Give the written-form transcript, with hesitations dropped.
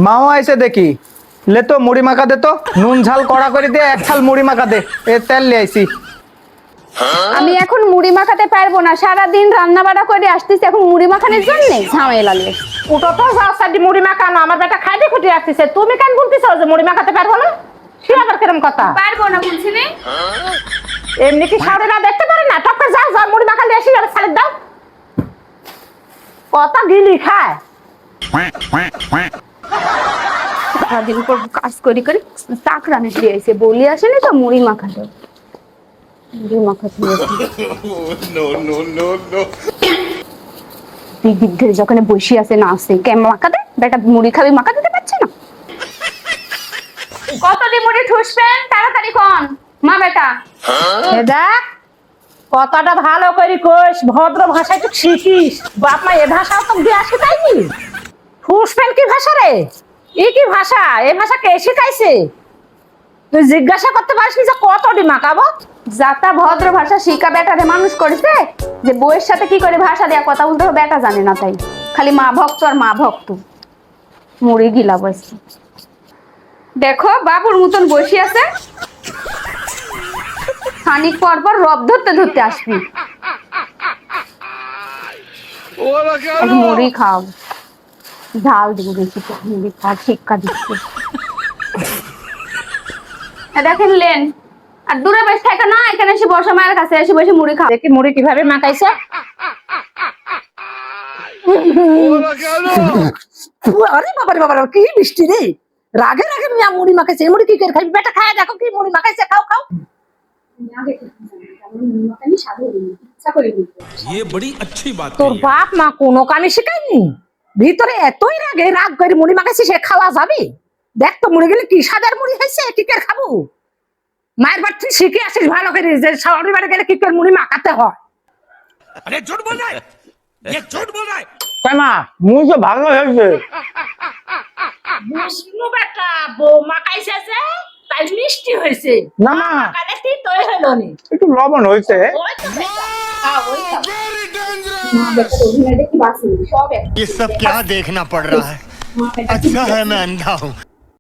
মাও আইছে দেখি, লে তো মুড়ি মাখা দে তো, নুন ঝাল কড়া করে দিয়ে এক থাল মুড়ি মাখা দে, এ তেল লিয়ে আইছি। আমি এখন মুড়ি মাখাতে পারবো না, সারাদিন রান্না বাড়া করে আসতেছি, এখন মুড়ি মাখানোর জন্য ঝামেলা লাগে। ওটা তো সাদি মুড়ি মাখানো, আমার বেটা খাইতে খুঁটি আসতেছে, তুমি কেন বলতেছো যে মুড়ি মাখাতে পারবো না? সে আবার কিরম কথা? পারবো না বলছি না। এমনি কি সাউরেরা দেখতে পারে না? টপকে যাও যাও মুড়ি মাখা দিয়ে এসে আর সালিদ দাও। কথা গিলি খায়। সারাদিন পর কাজ করি করে চাকরানি দিয়ে এসে বলি আসেনি তো মুড়ি মাখাতে, মুড়ি মাখাতে দিদি যখন বসে আছে না আসে কেমন মাখাতে, বেটা মুড়ি খাবি মাখা দিতে পারছে না। কত দি মুড়ি ঠুসবেন তাড়াতাড়ি কোন মা বেটা। দেখ কথাটা ভালো করে কইস, ভদ্র ভাষায় তো শিখিস। বাপ মা এ ভাষাও তো দিয়ে আসে তাইনি। ফুসপেন কি ভাষা রে? ই কি ভাষা? এই ভাষা কে শিখাইছে? তুই জিজ্ঞাসা করতে পারিস যে কতটি মাখাবো? যাতা ভদ্র ভাষা শিখা বেটারে মানুষ করেছে, যে বউয়ের সাথে কি করে ভাষা দেয়া কথা বলতে হবে বেটা জানে না, তাই খালি মা ভক্ত আর মা ভক্ত মুড়ি গিলা বসে। দেখো বাবুর মতন বসে আছে, খানিক পর পর রব ধরতে ধরতে আসবি। মুড়ি খাও, ঝাল দিব বেশি, মুড়ি খা, শিক্ষা দিচ্ছে। দেখেন লেন আর দূরে বেশ থাকে না, এখানে এসে বসে মায়ের কাছে এসে বসে মুড়ি খাও। দেখি মুড়ি কিভাবে মাখাইছে। আরে বাবারে বাবা, কি মিষ্টি রে! রাগে রাগে মিয়া মুড়ি মাখাইছে। এই মুড়ি কি করে খাবি? বেটা খায় দেখো কি মুড়ি মাখাইছে, খাও খাও। ये बड़ी अच्छी बात তোর कही है। বাপ মা কোনো কামে শিখায়নি? ভিতরে এতই রাগে রাগ করে মুড়ি মাখাইছে, সে খাওয়া যাবে? দেখ তো মুড়ি গেলে কি সাদার মুড়ি হয়েছে, কি করে খাবো? মায়ের বাড়ি তুই শিখে আসিস ভালো করে যে শাওরি বাড়ি গেলে কি করে মুড়ি মাখাতে হয়। अरे झूठ बोल रहा है, ये झूठ बोल रहा है। তাই মা মুড়ি তো ভালো হয়েছে। বুঝলু বেটা, বউ মাখাইছে যে তাই মিষ্টি হয়েছে। না মা, মাখালে তিতই হলো নি। একটু লবণ হয়েছে। ये सब क्या देखना पड़ रहा है? अच्छा है मैं अंधा हूँ।